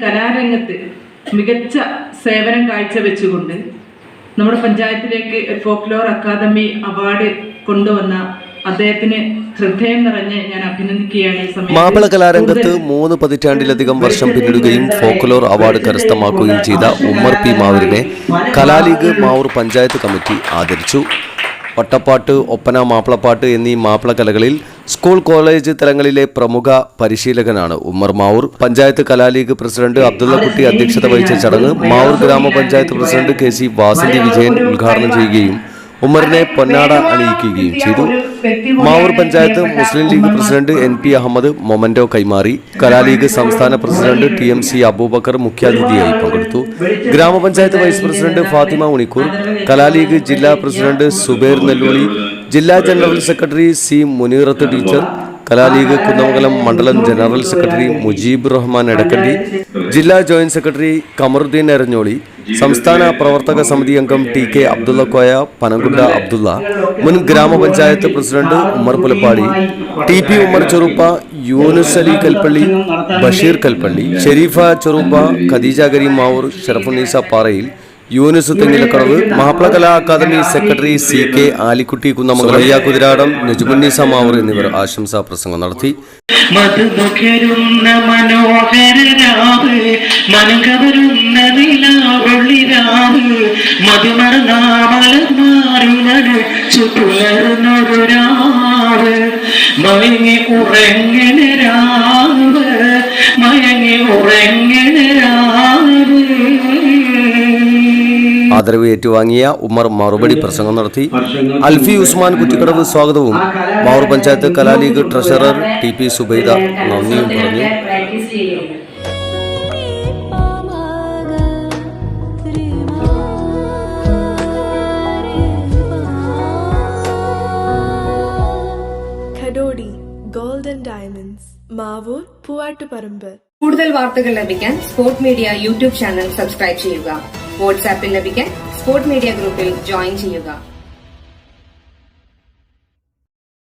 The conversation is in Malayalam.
കലാരംഗത്ത് മികച്ച സേവനം കാഴ്ചവെച്ചുകൊണ്ട് നമ്മുടെ പഞ്ചായത്തിലേക്ക് ഫോക്ലോർ അക്കാദമി അവാർഡ് കൊണ്ടുവന്ന അദ്ദേഹത്തിന് ഹൃദയം നിറഞ്ഞ് ഞാൻ അഭിനന്ദിക്കുകയാണ്. മാപ്പിള കലാരംഗത്ത് 3 പതിറ്റാണ്ടിലധികം വർഷം പിന്നിടുകയും ഫോക്ലോർ അവാർഡ് കരസ്ഥമാക്കുകയും ചെയ്ത ഉമ്മർ പി മാവൂരിനെ കലാലീഗ് മാവൂർ പഞ്ചായത്ത് കമ്മിറ്റി ആദരിച്ചു. വട്ടപ്പാട്ട്, ഒപ്പന, മാപ്പിളപ്പാട്ട് എന്നീ മാപ്പിള കലകളിൽ സ്കൂൾ കോളേജ് തലങ്ങളിലെ പ്രമുഖ പരിശീലകനാണ് ഉമ്മർ മാവൂർ. പഞ്ചായത്ത് കലാലീഗ് പ്രസിഡന്റ് അബ്ദുള്ളക്കുട്ടി അധ്യക്ഷത വഹിച്ച ചടങ്ങ് മാവൂർ ഗ്രാമപഞ്ചായത്ത് പ്രസിഡന്റ് KC വാസന്തി വിജയൻ ഉദ്ഘാടനം ചെയ്യുകയും ഉമ്മറിനെ പൊന്നാട അണിയിക്കുകയും ചെയ്തു. Mavoor panchayat Muslim League president NP Ahmed memento കൈമാറി. കലാലീഗ് സംസ്ഥാന പ്രസിഡന്റ് TMC അബൂബക്കർ മുഖ്യാതിഥിയായി പങ്കെടുത്തു. ഗ്രാമപഞ്ചായത്ത് വൈസ് പ്രസിഡന്റ് ഫാത്തിമ ഉണിക്കൂർ, കലാലീഗ് ജില്ലാ പ്രസിഡന്റ് സുബൈർ നെല്ലൂളി, ജില്ലാ general secretary C Muneerath teacher, കലാലീഗ് കുന്നമംഗലം മണ്ഡലം ജനറൽ സെക്രട്ടറി മുജീബ് റഹ്മാൻ എടക്കണ്ടി, ജില്ലാ ജോയിന്റ് സെക്രട്ടറി കമറുദ്ദീൻ എരഞ്ഞോളി, സംസ്ഥാന പ്രവർത്തക സമിതി അംഗം TK അബ്ദുള്ളക്കോയ, പനങ്കുണ്ട അബ്ദുള്ള, മുൻ ഗ്രാമപഞ്ചായത്ത് പ്രസിഡന്റ് ഉമ്മർ പുലപ്പാടി, TP ഉമ്മർ ചെറുപ്പ, യൂനുസ് അലി കൽപ്പള്ളി, ബഷീർ കൽപ്പള്ളി, ഷെരീഫ ചെറുപ്പ, Khadija Kareem Mavoor, Sharafunnisa Parayil, Yunus Thengilakkadavu, Mappila Kala academy secretary CK Alikutty Kunnamangalam, Kuthiradam, Najumunnisa Mavoor എന്നിവർ ആശംസാ പ്രസംഗം നടത്തി. ആദരവ് ഏറ്റുവാങ്ങിയ ഉമ്മർ മറുപടി പ്രസംഗം നടത്തി. അൽഫി ഉസ്മാൻ കുറ്റിക്കടവ് സ്വാഗതവും മാവൂർ പഞ്ചായത്ത് കലാലീഗ് ട്രഷറർ TP സുബൈദ നന്ദിയും പറഞ്ഞു. Golden diamonds, Mavoor, Poovattuparamba. കൂടുതൽ വാർത്തകൾ ലഭിക്കാൻ sport media YouTube channel subscribe ചെയ്യുക. വാട്സാപ്പിൽ ലഭിക്കാൻ സ്പോർട് മീഡിയ ഗ്രൂപ്പിൽ ജോയിൻ ചെയ്യുക.